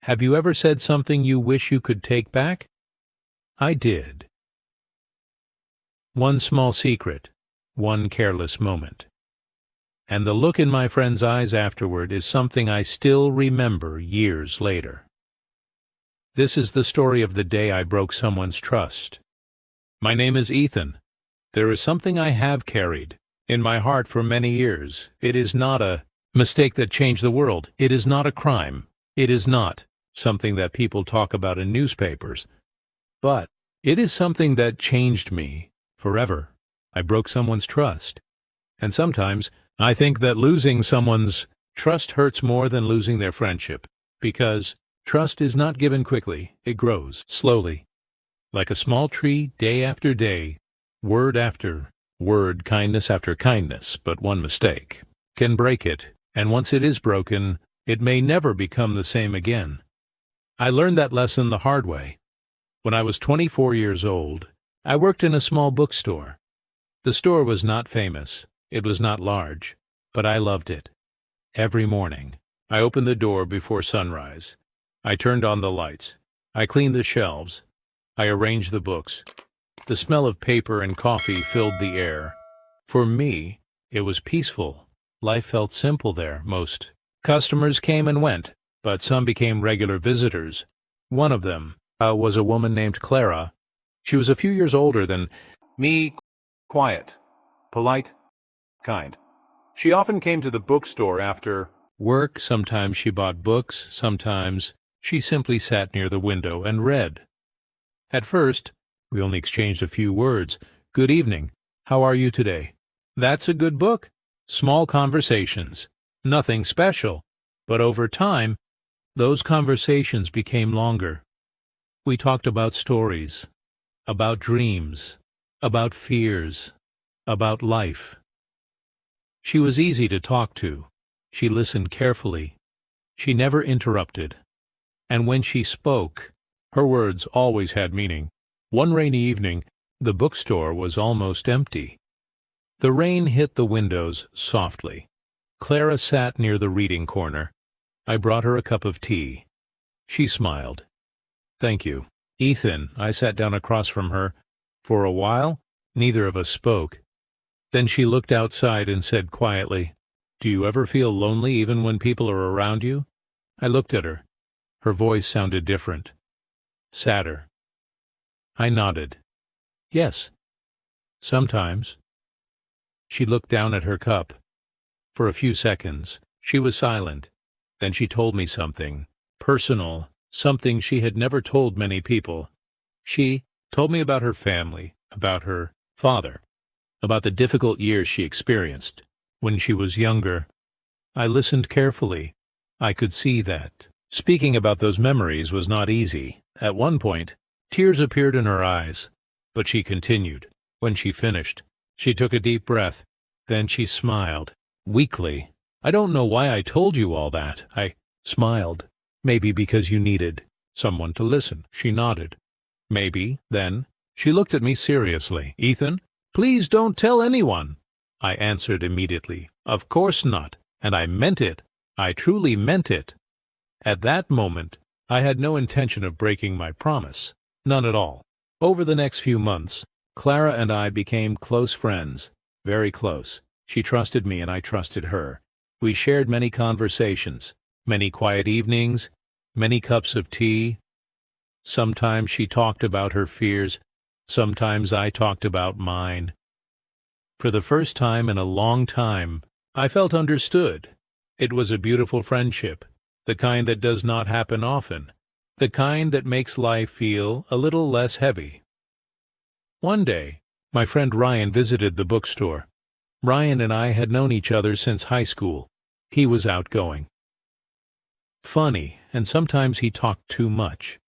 Have you ever said something you wish you could take back? I did. One small secret, one careless moment. And the look in my friend's eyes afterward is something I still remember years later. This is the story of the day I broke someone's trust. My name is Ethan. There is something I have carried in my heart for many years. It is not a mistake that changed the world. It is not a crime. It is not something that people talk about in newspapers. But it is something that changed me forever. I broke someone's trust. And sometimes I think that losing someone's trust hurts more than losing their friendship, because trust is not given quickly. It grows slowly, like a small tree, day after day, word after word, kindness after kindness. But one mistake can break it, and once it is broken, it may never become the same again. I learned that lesson the hard way. When I was 24 years old, I worked in a small bookstore. The store was not famous. It was not large, but I loved it. Every morning, I opened the door before sunrise. I turned on the lights. I cleaned the shelves. I arranged the books. The smell of paper and coffee filled the air. For me, it was peaceful. Life felt simple there. Most customers came and went, but some became regular visitors. One of them was a woman named Clara. She was a few years older than me, quiet, polite, kind. She often came to the bookstore after work. Sometimes she bought books. Sometimes she simply sat near the window and read. At first, we only exchanged a few words. Good evening. How are you today? That's a good book. Small conversations. Nothing special. But over time, those conversations became longer. We talked about stories, about dreams, about fears, about life. She was easy to talk to. She listened carefully. She never interrupted. And when she spoke, her words always had meaning. One rainy evening, the bookstore was almost empty. The rain hit the windows softly. Clara sat near the reading corner. I brought her a cup of tea. She smiled. Thank you, Ethan. I sat down across from her. For a while, neither of us spoke. Then she looked outside and said quietly, Do you ever feel lonely even when people are around you? I looked at her. Her voice sounded different, sadder. I nodded. Yes, sometimes. She looked down at her cup. For a few seconds, she was silent. Then she told me something personal, something she had never told many people. She told me about her family, about her father, about the difficult years she experienced when she was younger. I listened carefully. I could see that speaking about those memories was not easy. At one point, tears appeared in her eyes, but she continued. When she finished, she took a deep breath. Then she smiled, weakly. I don't know why I told you all that. I smiled. Maybe because you needed someone to listen. She nodded. Maybe. Then she looked at me seriously. Ethan, please don't tell anyone. I answered immediately. Of course not. And I meant it. I truly meant it. At that moment, I had no intention of breaking my promise. None at all. Over the next few months, Clara and I became close friends. Very close. She trusted me and I trusted her. We shared many conversations, many quiet evenings, many cups of tea. Sometimes she talked about her fears. Sometimes I talked about mine. For the first time in a long time, I felt understood. It was a beautiful friendship, the kind that does not happen often, the kind that makes life feel a little less heavy. One day, my friend Ryan visited the bookstore. Ryan and I had known each other since high school. He was outgoing, funny, and sometimes he talked too much.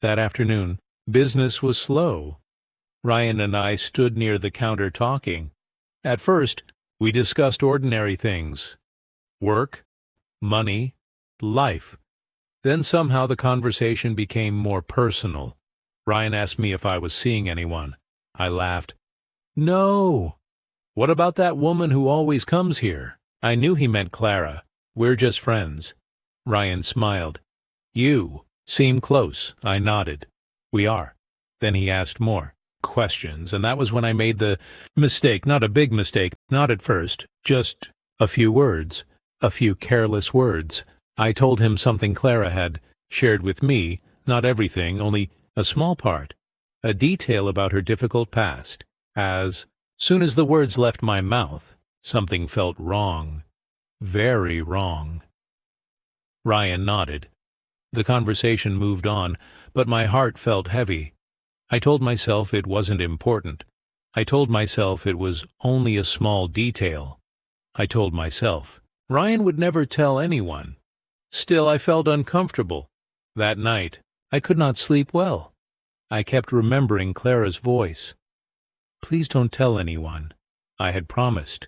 That afternoon, business was slow. Ryan and I stood near the counter talking. At first, we discussed ordinary things. Work, money, life. Then somehow the conversation became more personal. Ryan asked me if I was seeing anyone. I laughed. No. What about that woman who always comes here? I knew he meant Clara. We're just friends. Ryan smiled. You seem close. I nodded. We are. Then he asked more questions, and that was when I made the mistake. Not a big mistake, not at first, just a few words, a few careless words. I told him something Clara had shared with me, not everything, only a small part, a detail about her difficult past. As soon as the words left my mouth, something felt wrong, very wrong. Ryan nodded. The conversation moved on, but my heart felt heavy. I told myself it wasn't important. I told myself it was only a small detail. I told myself Ryan would never tell anyone. Still, I felt uncomfortable. That night, I could not sleep well. I kept remembering Clara's voice. Please don't tell anyone. I had promised.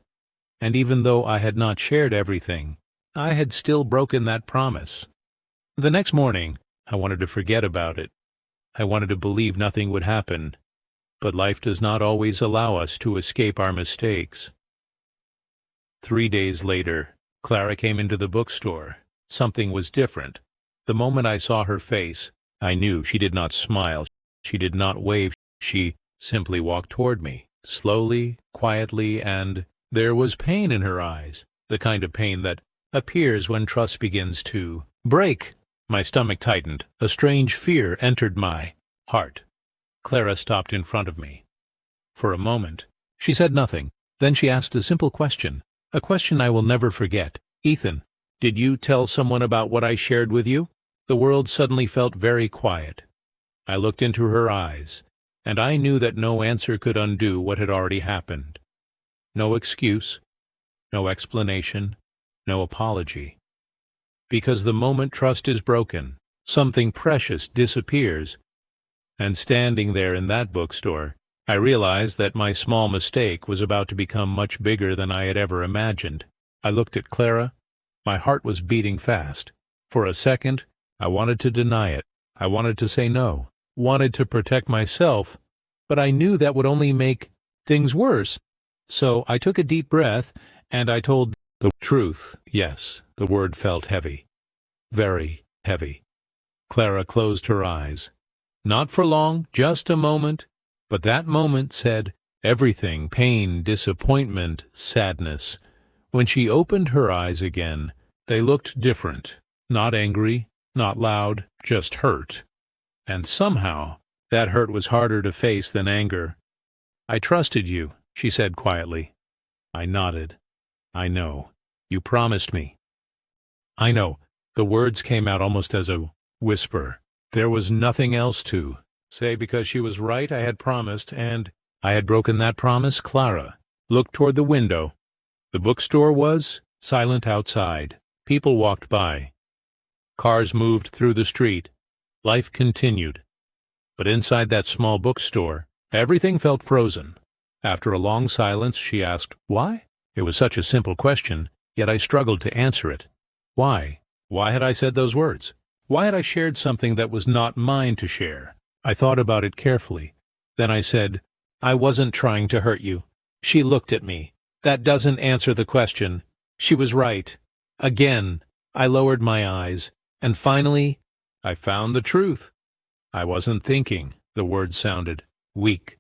And even though I had not shared everything, I had still broken that promise. The next morning, I wanted to forget about it. I wanted to believe nothing would happen. But life does not always allow us to escape our mistakes. 3 days later, Clara came into the bookstore. Something was different. The moment I saw her face, I knew. She did not smile. She did not wave. She simply walked toward me, slowly, quietly, and there was pain in her eyes, the kind of pain that appears when trust begins to break. My stomach tightened. A strange fear entered my heart. Clara stopped in front of me. For a moment, she said nothing. Then she asked a simple question, a question I will never forget. Ethan, did you tell someone about what I shared with you? The world suddenly felt very quiet. I looked into her eyes, and I knew that no answer could undo what had already happened. No excuse, no explanation, no apology. Because the moment trust is broken, something precious disappears. And standing there in that bookstore, I realized that my small mistake was about to become much bigger than I had ever imagined. I looked at Clara. My heart was beating fast. For a second, I wanted to deny it. I wanted to say no, wanted to protect myself, but I knew that would only make things worse. So I took a deep breath, and I told the truth. Yes, the word felt heavy. Very heavy. Clara closed her eyes. Not for long, just a moment, but that moment said everything: pain, disappointment, sadness. When she opened her eyes again, they looked different. Not angry, not loud, just hurt. And somehow, that hurt was harder to face than anger. I trusted you, she said quietly. I nodded. I know. You promised me. I know. The words came out almost as a whisper. There was nothing else to say because she was right. I had promised, and I had broken that promise. Clara looked toward the window. The bookstore was silent outside. People walked by. Cars moved through the street. Life continued. But inside that small bookstore, everything felt frozen. After a long silence, she asked, "Why?" It was such a simple question, yet I struggled to answer it. Why? Why had I said those words? Why had I shared something that was not mine to share? I thought about it carefully. Then I said, "I wasn't trying to hurt you." She looked at me. "That doesn't answer the question." She was right. Again, I lowered my eyes, and finally, I found the truth. I wasn't thinking. The words sounded weak,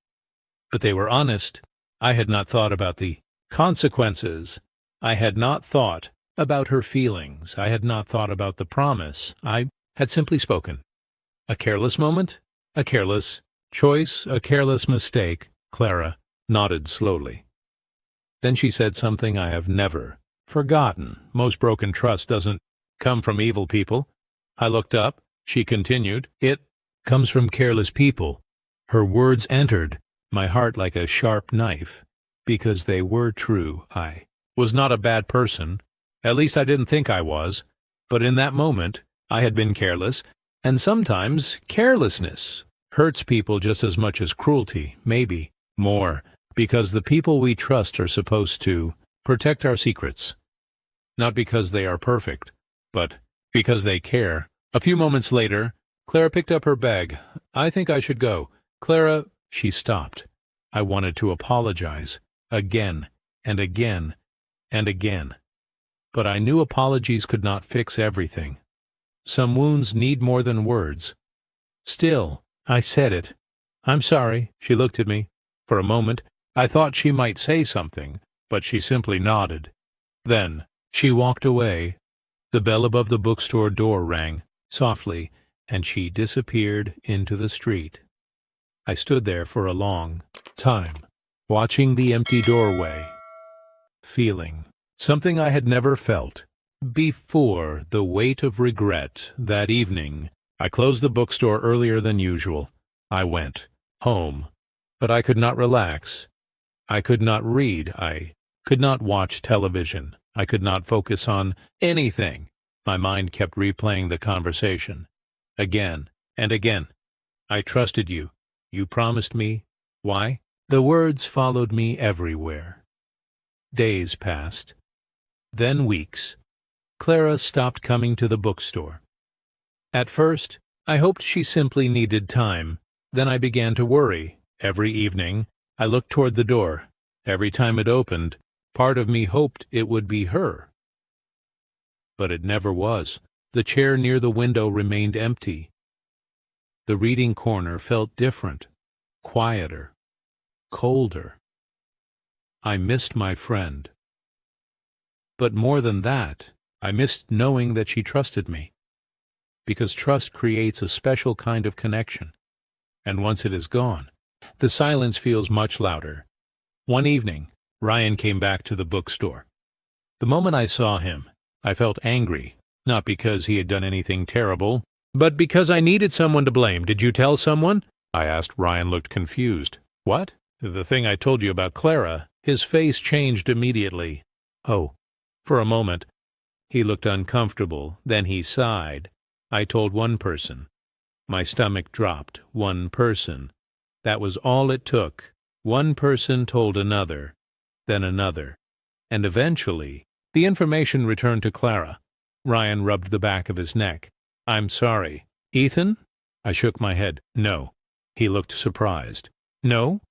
but they were honest. I had not thought about the consequences. I had not thought about her feelings. I had not thought about the promise. I had simply spoken. A careless moment, a careless choice, a careless mistake. Clara nodded slowly. Then she said something I have never forgotten. Most broken trust doesn't come from evil people. I looked up. She continued, "It comes from careless people." Her words entered my heart like a sharp knife, because they were true. I was not a bad person. At least I didn't think I was. But in that moment, I had been careless, and sometimes carelessness hurts people just as much as cruelty, maybe more, because the people we trust are supposed to protect our secrets. Not because they are perfect, but because they care. A few moments later, Clara picked up her bag. "I think I should go." "Clara," she stopped. I wanted to apologize, again, and again, and again. But I knew apologies could not fix everything. Some wounds need more than words. Still, I said it. "I'm sorry." She looked at me. For a moment, I thought she might say something, but she simply nodded. Then, she walked away. The bell above the bookstore door rang softly, and she disappeared into the street. I stood there for a long time, watching the empty doorway, feeling something I had never felt before, the weight of regret. That evening, I closed the bookstore earlier than usual. I went home, but I could not relax. I could not read. I could not watch television. I could not focus on anything. My mind kept replaying the conversation, again and again. "I trusted you. You promised me." Why? The words followed me everywhere. Days passed. Then weeks. Clara stopped coming to the bookstore. At first, I hoped she simply needed time. Then I began to worry. Every evening, I looked toward the door. Every time it opened, part of me hoped it would be her. But it never was. The chair near the window remained empty. The reading corner felt different, quieter, colder. I missed my friend. But more than that, I missed knowing that she trusted me. Because trust creates a special kind of connection. And once it is gone, the silence feels much louder. One evening, Ryan came back to the bookstore. The moment I saw him, I felt angry, not because he had done anything terrible, but because I needed someone to blame. "Did you tell someone?" I asked. Ryan looked confused. "What?" "The thing I told you about Clara." His face changed immediately. "Oh." For a moment, he looked uncomfortable. Then he sighed. "I told one person." My stomach dropped. One person. That was all it took. One person told another, then another, and eventually the information returned to Clara. Ryan rubbed the back of his neck. "I'm sorry." "Ethan?" I shook my head. "No." He looked surprised. "No?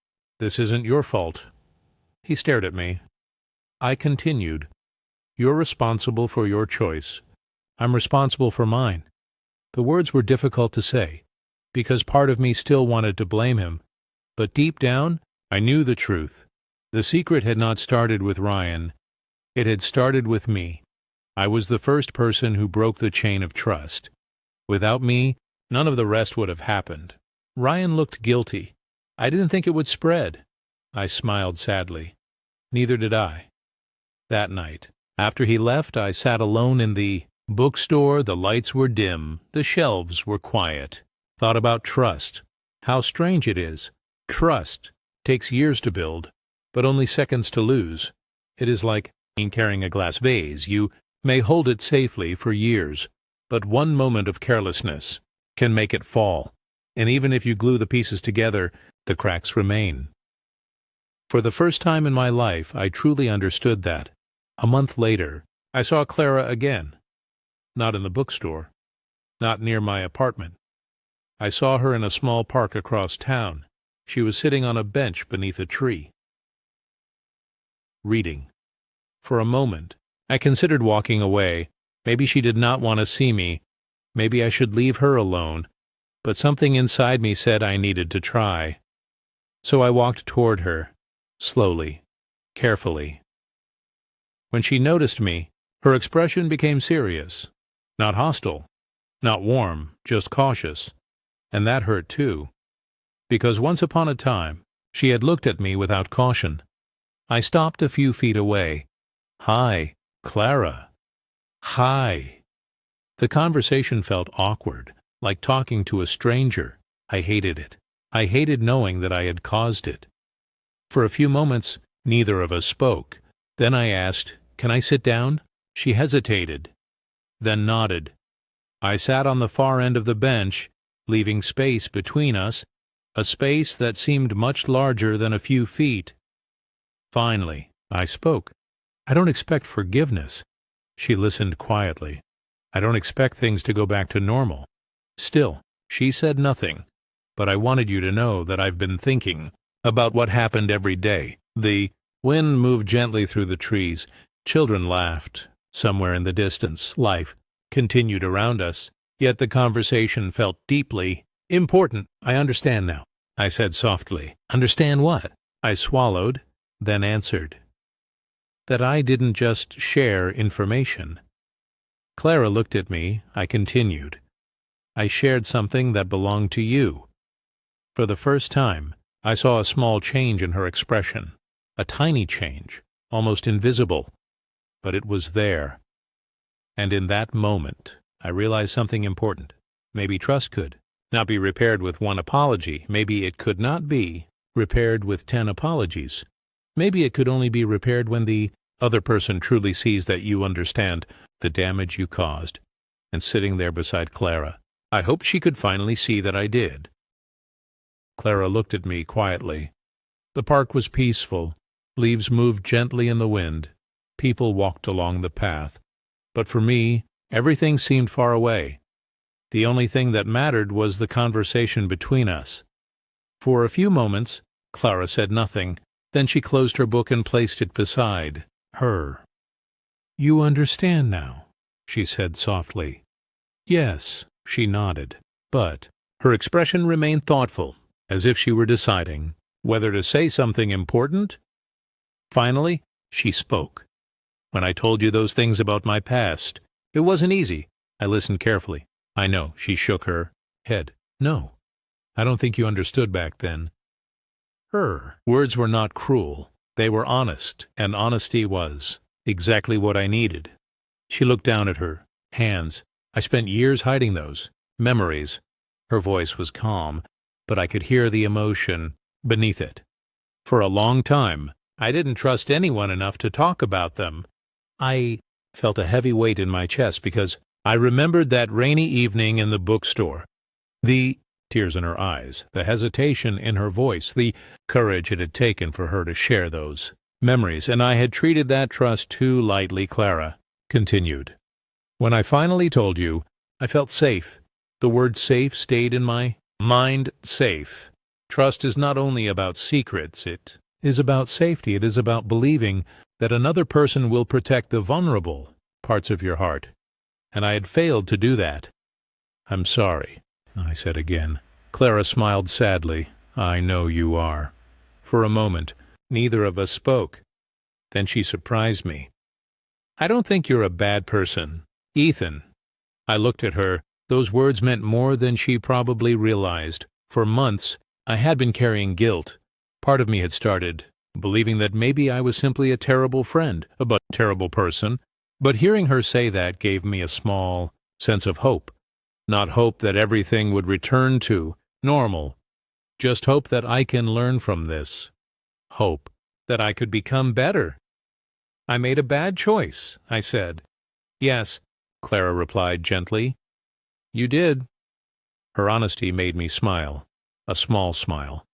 This isn't your fault." He stared at me. I continued. "You're responsible for your choice. I'm responsible for mine." The words were difficult to say, because part of me still wanted to blame him, but deep down, I knew the truth. The secret had not started with Ryan. It had started with me. I was the first person who broke the chain of trust. Without me, none of the rest would have happened. Ryan looked guilty. I didn't think it would spread. I smiled sadly. Neither did I. That night, after he left, I sat alone in the bookstore. The lights were dim. The shelves were quiet. Thought about trust. How strange it is. Trust takes years to build, but only seconds to lose. It is like carrying a glass vase. You may hold it safely for years, but one moment of carelessness can make it fall. And even if you glue the pieces together, the cracks remain. For the first time in my life, I truly understood that. A month later, I saw Clara again. Not in the bookstore. Not near my apartment. I saw her in a small park across town. She was sitting on a bench beneath a tree, reading. For a moment, I considered walking away. Maybe she did not want to see me. Maybe I should leave her alone. But something inside me said I needed to try. So I walked toward her, slowly, carefully. When she noticed me, her expression became serious. Not hostile, not warm, just cautious. And that hurt too. Because once upon a time, she had looked at me without caution. I stopped a few feet away. "Hi, Clara." "Hi." The conversation felt awkward, like talking to a stranger. I hated it. I hated knowing that I had caused it. For a few moments, neither of us spoke. Then I asked, "Can I sit down?" She hesitated, then nodded. I sat on the far end of the bench, leaving space between us, a space that seemed much larger than a few feet. Finally, I spoke. "I don't expect forgiveness." She listened quietly. "I don't expect things to go back to normal." Still, she said nothing. "But I wanted you to know that I've been thinking about what happened every day." The wind moved gently through the trees. Children laughed. Somewhere in the distance, life continued around us. Yet the conversation felt deeply important. "I understand now," I said softly. "Understand what?" I swallowed, then answered. "That I didn't just share information." Clara looked at me. I continued. "I shared something that belonged to you." For the first time, I saw a small change in her expression. A tiny change, almost invisible. But it was there. And in that moment, I realized something important. Maybe trust could not be repaired with one apology. Maybe it could not be repaired with 10 apologies. Maybe it could only be repaired when the other person truly sees that you understand the damage you caused. And sitting there beside Clara, I hoped she could finally see that I did. Clara looked at me quietly. The park was peaceful. Leaves moved gently in the wind. People walked along the path. But for me, everything seemed far away. The only thing that mattered was the conversation between us. For a few moments, Clara said nothing. Then she closed her book and placed it beside her. "You understand now," she said softly. "Yes," she nodded. But her expression remained thoughtful, as if she were deciding whether to say something important. Finally, she spoke. "When I told you those things about my past, it wasn't easy." I listened carefully. "I know," she shook her head. "No, I don't think you understood back then." Her words were not cruel. They were honest, and honesty was exactly what I needed. She looked down at her hands. "I spent years hiding those memories." Her voice was calm, but I could hear the emotion beneath it. "For a long time, I didn't trust anyone enough to talk about them." I felt a heavy weight in my chest because I remembered that rainy evening in the bookstore. The tears in her eyes, the hesitation in her voice, the courage it had taken for her to share those memories, and I had treated that trust too lightly. Clara continued. "When I finally told you, I felt safe. The word safe stayed in my mind. Safe. Trust is not only about secrets, it is about safety. It is about believing that another person will protect the vulnerable parts of your heart. And I had failed to do that." "I'm sorry," I said again. Clara smiled sadly. "I know you are." For a moment, neither of us spoke. Then she surprised me. "I don't think you're a bad person, Ethan." I looked at her. Those words meant more than she probably realized. For months, I had been carrying guilt. Part of me had started believing that maybe I was simply a terrible friend, a terrible person. But hearing her say that gave me a small sense of hope. Not hope that everything would return to normal. Just hope that I can learn from this. Hope that I could become better. "I made a bad choice," I said. "Yes," Clara replied gently. "You did." Her honesty made me smile. A small smile.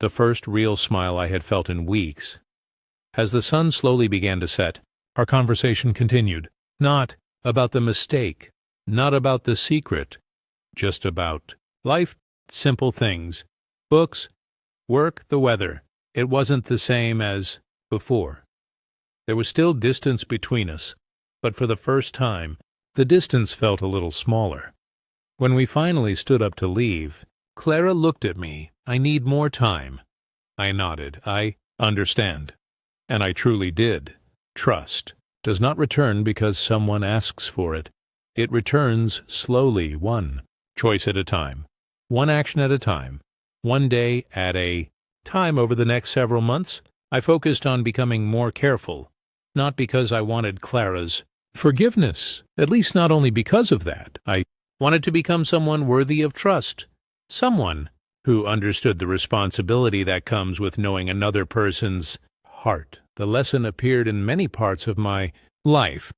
The first real smile I had felt in weeks. As the sun slowly began to set, our conversation continued. Not about the mistake, not about the secret, just about life, simple things. Books, work, the weather. It wasn't the same as before. There was still distance between us, but for the first time, the distance felt a little smaller. When we finally stood up to leave, Clara looked at me. "I need more time." I nodded. "I understand." And I truly did. Trust does not return because someone asks for it. It returns slowly, one choice at a time, one action at a time, one day at a time. Over the next several months, I focused on becoming more careful, not because I wanted Clara's forgiveness, at least not only because of that. I wanted to become someone worthy of trust, someone who understood the responsibility that comes with knowing another person's heart. The lesson appeared in many parts of my life,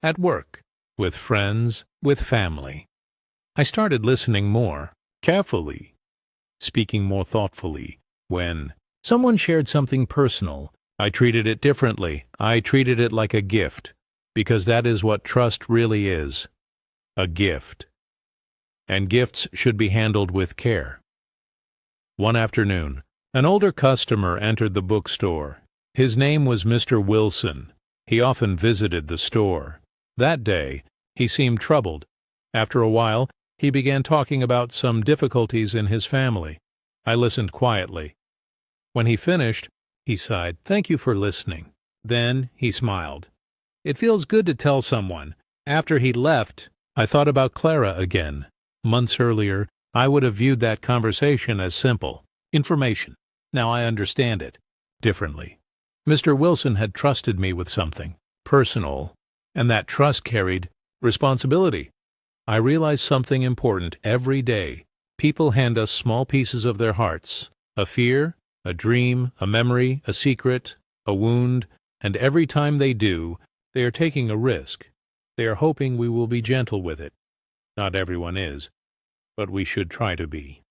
at work, with friends, with family. I started listening more carefully, speaking more thoughtfully. When someone shared something personal, I treated it differently. I treated it like a gift, because that is what trust really is, a gift. And gifts should be handled with care. One afternoon, an older customer entered the bookstore. His name was Mr. Wilson. He often visited the store. That day, he seemed troubled. After a while, he began talking about some difficulties in his family. I listened quietly. When he finished, he sighed, "Thank you for listening." Then he smiled. It feels good to tell someone. After he left, I thought about Clara again. Months earlier, I would have viewed that conversation as simple information. Now I understand it differently. Mr. Wilson had trusted me with something personal, and that trust carried responsibility. I realize something important every day. People hand us small pieces of their hearts, a fear, a dream, a memory, a secret, a wound, and every time they do, they are taking a risk. They are hoping we will be gentle with it. Not everyone is, but we should try to be.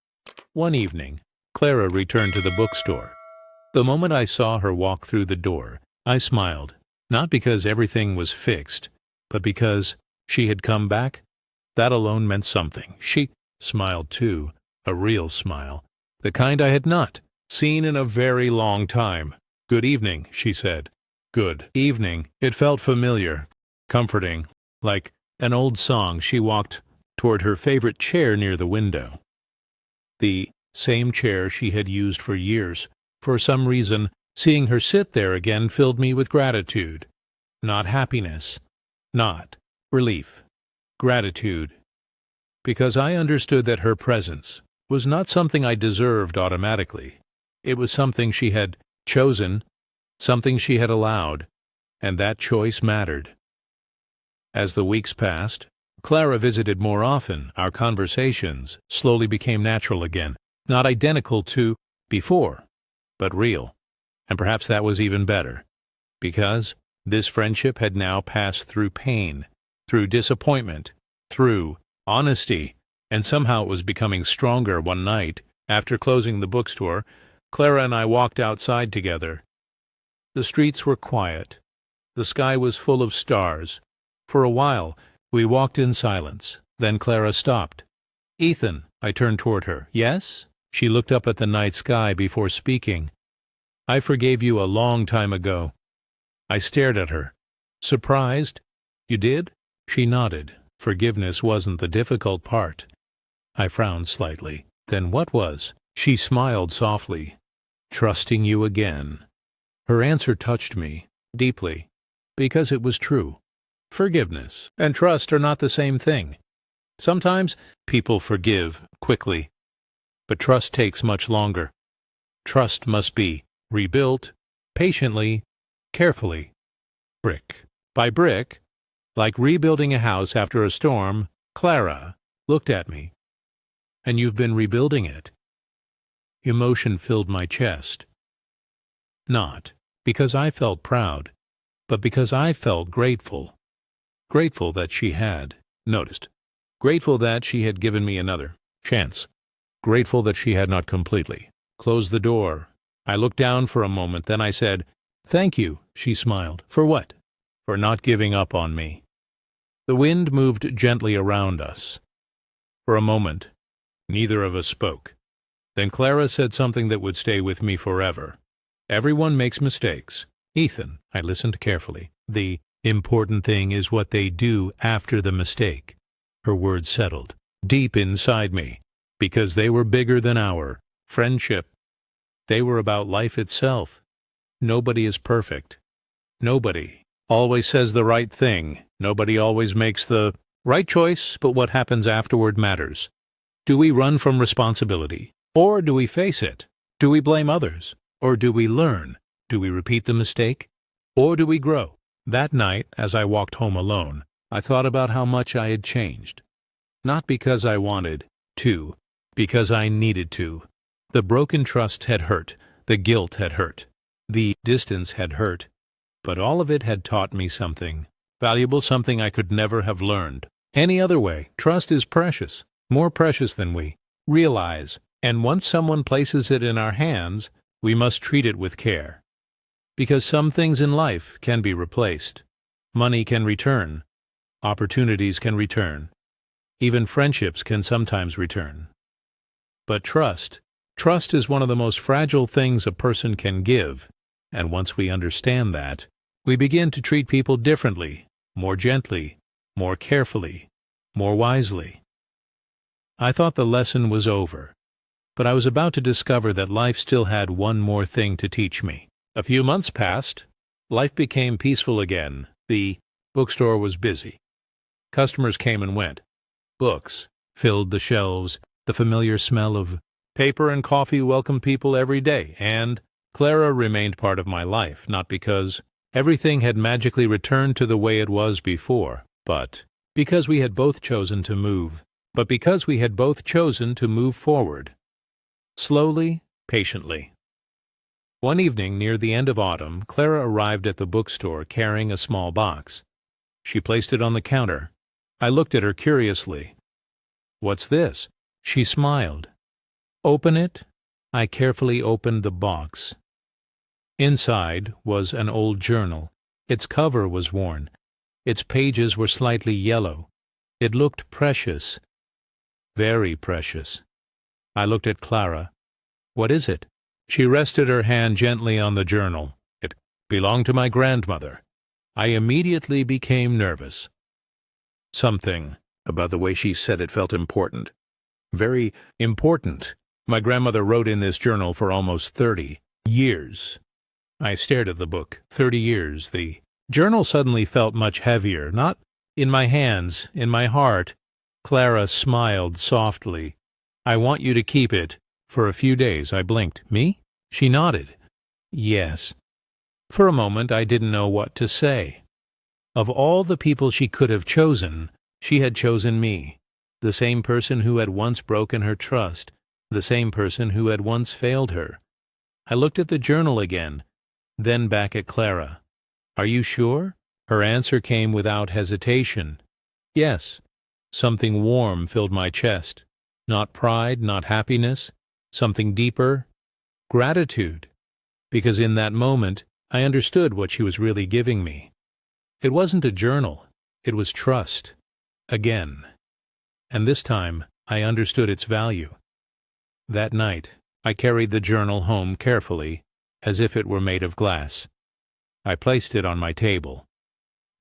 One evening, Clara returned to the bookstore. The moment I saw her walk through the door, I smiled, not because everything was fixed, but because she had come back. That alone meant something. She smiled too, a real smile, the kind I had not seen in a very long time. "Good evening," she said. "Good evening." It felt familiar, comforting, like an old song. She walked toward her favorite chair near the window. The same chair she had used for years. For some reason, seeing her sit there again filled me with gratitude. Not happiness, not relief. Gratitude. Because I understood that her presence was not something I deserved automatically. It was something she had chosen, something she had allowed, and that choice mattered. As the weeks passed, Clara visited more often. Our conversations slowly became natural again, not identical to before, but real. And perhaps that was even better, because this friendship had now passed through pain, through disappointment, through honesty, and somehow it was becoming stronger. One night, after closing the bookstore, Clara and I walked outside together. The streets were quiet. The sky was full of stars. For a while, we walked in silence. Then Clara stopped. "Ethan," I turned toward her. "Yes?" She looked up at the night sky before speaking. "I forgave you a long time ago." I stared at her. Surprised? "You did?" She nodded. Forgiveness wasn't the difficult part. I frowned slightly. "Then what was?" She smiled softly. "Trusting you again." Her answer touched me deeply, because it was true. Forgiveness and trust are not the same thing. Sometimes people forgive quickly, but trust takes much longer. Trust must be rebuilt patiently, carefully, brick by brick, like rebuilding a house after a storm. Clara looked at me. "And you've been rebuilding it." Emotion filled my chest. Not because I felt proud, but because I felt grateful. Grateful that she had noticed. Grateful that she had given me another chance. Grateful that she had not completely closed the door. I looked down for a moment, then I said, "Thank you." She smiled. "For what?" "For not giving up on me." The wind moved gently around us. For a moment, neither of us spoke. Then Clara said something that would stay with me forever. "Everyone makes mistakes, Ethan." I listened carefully. "The important thing is what they do after the mistake." Her words settled deep inside me, because they were bigger than our friendship. They were about life itself. Nobody is perfect. Nobody always says the right thing. Nobody always makes the right choice, but what happens afterward matters. Do we run from responsibility? Or do we face it? Do we blame others? Or do we learn? Do we repeat the mistake? Or do we grow? That night, as I walked home alone, I thought about how much I had changed. Not because I wanted to, because I needed to. The broken trust had hurt. The guilt had hurt. The distance had hurt. But all of it had taught me something valuable, something I could never have learned any other way. Trust is precious, more precious than we realize. And once someone places it in our hands, we must treat it with care. Because some things in life can be replaced. Money can return. Opportunities can return. Even friendships can sometimes return. But trust is one of the most fragile things a person can give. And once we understand that, we begin to treat people differently, more gently, more carefully, more wisely. I thought the lesson was over, but I was about to discover that life still had one more thing to teach me. A few months passed. Life became peaceful again. The bookstore was busy. Customers came and went. Books filled the shelves. The familiar smell of paper and coffee welcomed people every day, and Clara remained part of my life, not because everything had magically returned to the way it was before, but because we had both chosen to move. Forward. Slowly, patiently. One evening near the end of autumn, Clara arrived at the bookstore carrying a small box. She placed it on the counter. I looked at her curiously. "What's this?" She smiled. "Open it." I carefully opened the box. Inside was an old journal. Its cover was worn. Its pages were slightly yellow. It looked precious. Very precious. I looked at Clara. "What is it?" She rested her hand gently on the journal. "It belonged to my grandmother." I immediately became nervous. Something about the way she said it felt important. Very important. My grandmother wrote in this journal for almost 30 years. I stared at the book. 30 years. The journal suddenly felt much heavier, not in my hands, in my heart. Clara smiled softly. "I want you to keep it for a few days." I blinked. "Me?" She nodded. "Yes." For a moment I didn't know what to say. Of all the people she could have chosen, she had chosen me. The same person who had once broken her trust. The same person who had once failed her. I looked at the journal again, then back at Clara. "Are you sure?" Her answer came without hesitation. "Yes." Something warm filled my chest. Not pride, not happiness. Something deeper. Gratitude. Because in that moment, I understood what she was really giving me. It wasn't a journal. It was trust. Again. And this time, I understood its value. That night, I carried the journal home carefully, as if it were made of glass. I placed it on my table.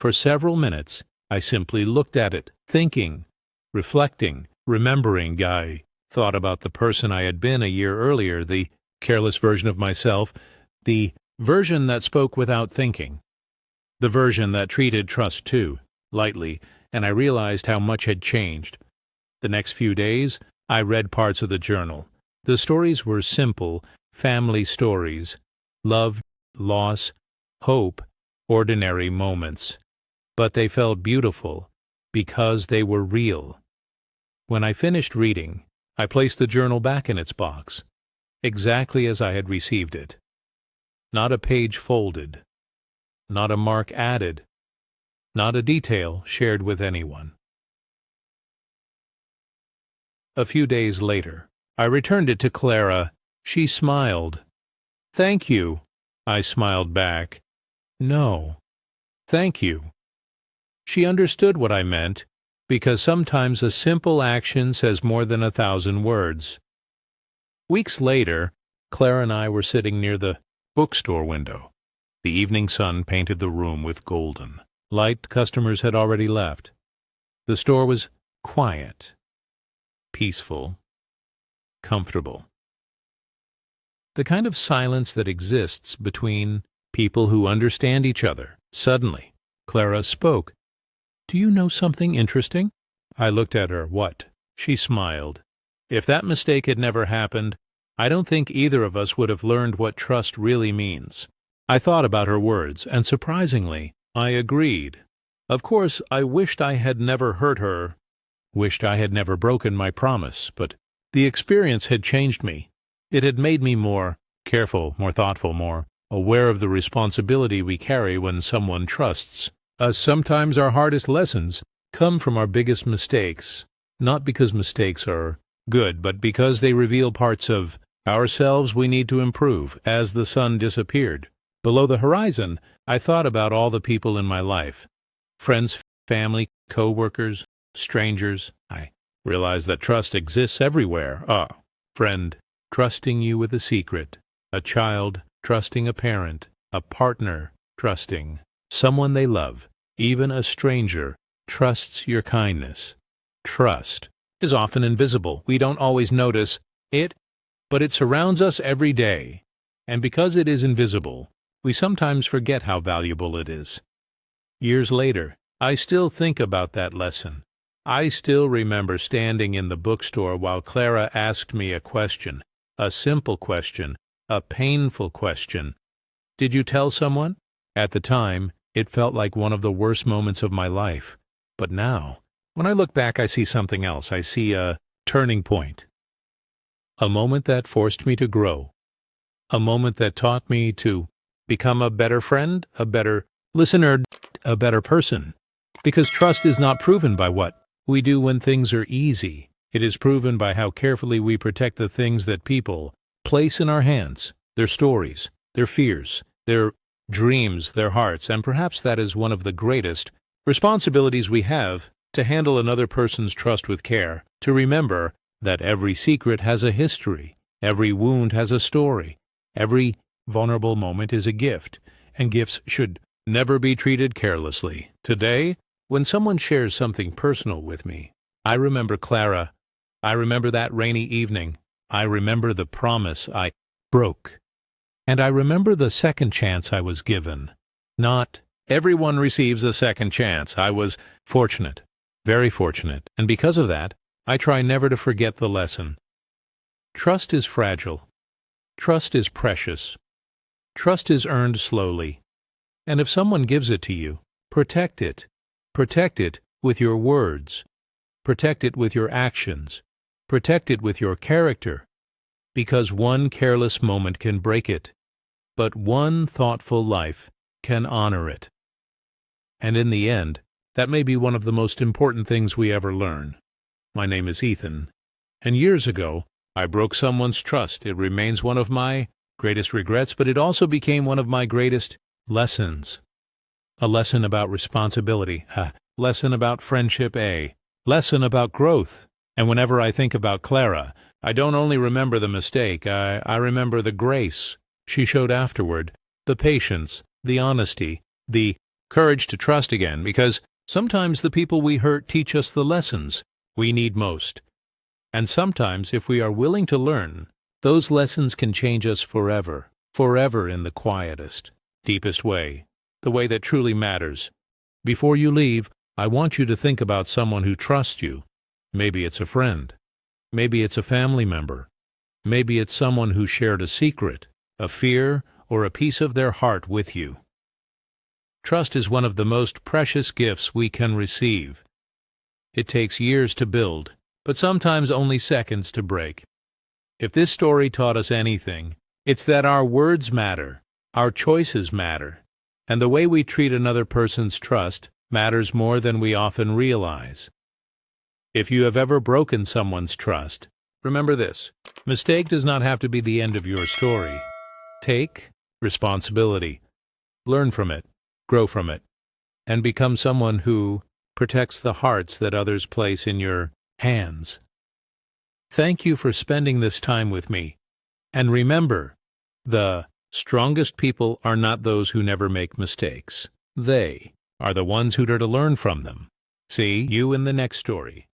For several minutes, I simply looked at it, thinking, reflecting, remembering. I thought about the person I had been a year earlier, the careless version of myself, the version that spoke without thinking, the version that treated trust too lightly, and I realized how much had changed. The next few days, I read parts of the journal. The stories were simple, family stories, love, loss, hope, ordinary moments. But they felt beautiful because they were real. When I finished reading, I placed the journal back in its box, exactly as I had received it. Not a page folded, not a mark added, not a detail shared with anyone. A few days later, I returned it to Clara. She smiled. "Thank you." I smiled back. "No, thank you." She understood what I meant, because sometimes a simple action says more than 1,000 words. Weeks later, Clara and I were sitting near the bookstore window. The evening sun painted the room with golden light. Customers had already left. The store was quiet, peaceful, comfortable. The kind of silence that exists between people who understand each other. Suddenly, Clara spoke. "Do you know something interesting?" I looked at her. "What?" She smiled. If that mistake had never happened, I don't think either of us would have learned what trust really means. I thought about her words, and surprisingly, I agreed. Of course, I wished I had never hurt her, wished I had never broken my promise, but the experience had changed me. It had made me more careful, more thoughtful, more aware of the responsibility we carry when someone trusts us. Sometimes our hardest lessons come from our biggest mistakes, not because mistakes are good, but because they reveal parts of ourselves we need to improve. As the sun disappeared below the horizon, I thought about all the people in my life. Friends, family, co-workers, strangers. I realized that trust exists everywhere. A friend trusting you with a secret, a child trusting a parent, a partner trusting someone they love, even a stranger trusts your kindness. Trust is often invisible. We don't always notice it, but it surrounds us every day. And because it is invisible, we sometimes forget how valuable it is. Years later, I still think about that lesson. I still remember standing in the bookstore while Clara asked me a question, a simple question, a painful question. "Did you tell someone?" At the time, it felt like one of the worst moments of my life. But now, when I look back, I see something else. I see a turning point. A moment that forced me to grow. A moment that taught me to become a better friend, a better listener, a better person. Because trust is not proven by what we do when things are easy. It is proven by how carefully we protect the things that people place in our hands, their stories, their fears, their dreams, their hearts, and perhaps that is one of the greatest responsibilities we have, to handle another person's trust with care, to remember that every secret has a history, every wound has a story, every vulnerable moment is a gift, and gifts should never be treated carelessly. Today, when someone shares something personal with me, I remember Clara. I remember that rainy evening. I remember the promise I broke. And I remember the second chance I was given. Not everyone receives a second chance. I was fortunate, very fortunate, and because of that, I try never to forget the lesson. Trust is fragile. Trust is precious. Trust is earned slowly. And if someone gives it to you, protect it. Protect it with your words. Protect it with your actions. Protect it with your character. Because one careless moment can break it, but one thoughtful life can honor it. And in the end, that may be one of the most important things we ever learn. My name is Ethan, and years ago, I broke someone's trust. It remains one of my greatest regrets, but it also became one of my greatest lessons. A lesson about responsibility, a lesson about friendship, a lesson about growth. And whenever I think about Clara, I don't only remember the mistake, I remember the grace she showed afterward, the patience, the honesty, the courage to trust again, because sometimes the people we hurt teach us the lessons we need most. And sometimes, if we are willing to learn, those lessons can change us forever, forever in the quietest, deepest way, the way that truly matters. Before you leave, I want you to think about someone who trusts you. Maybe it's a friend. Maybe it's a family member. Maybe it's someone who shared a secret, a fear, or a piece of their heart with you. Trust is one of the most precious gifts we can receive. It takes years to build, but sometimes only seconds to break. If this story taught us anything, it's that our words matter, our choices matter, and the way we treat another person's trust matters more than we often realize. If you have ever broken someone's trust, remember this: mistake does not have to be the end of your story. Take responsibility, learn from it, grow from it, and become someone who protects the hearts that others place in your hands. Thank you for spending this time with me. And remember, the strongest people are not those who never make mistakes. They are the ones who dare to learn from them. See you in the next story.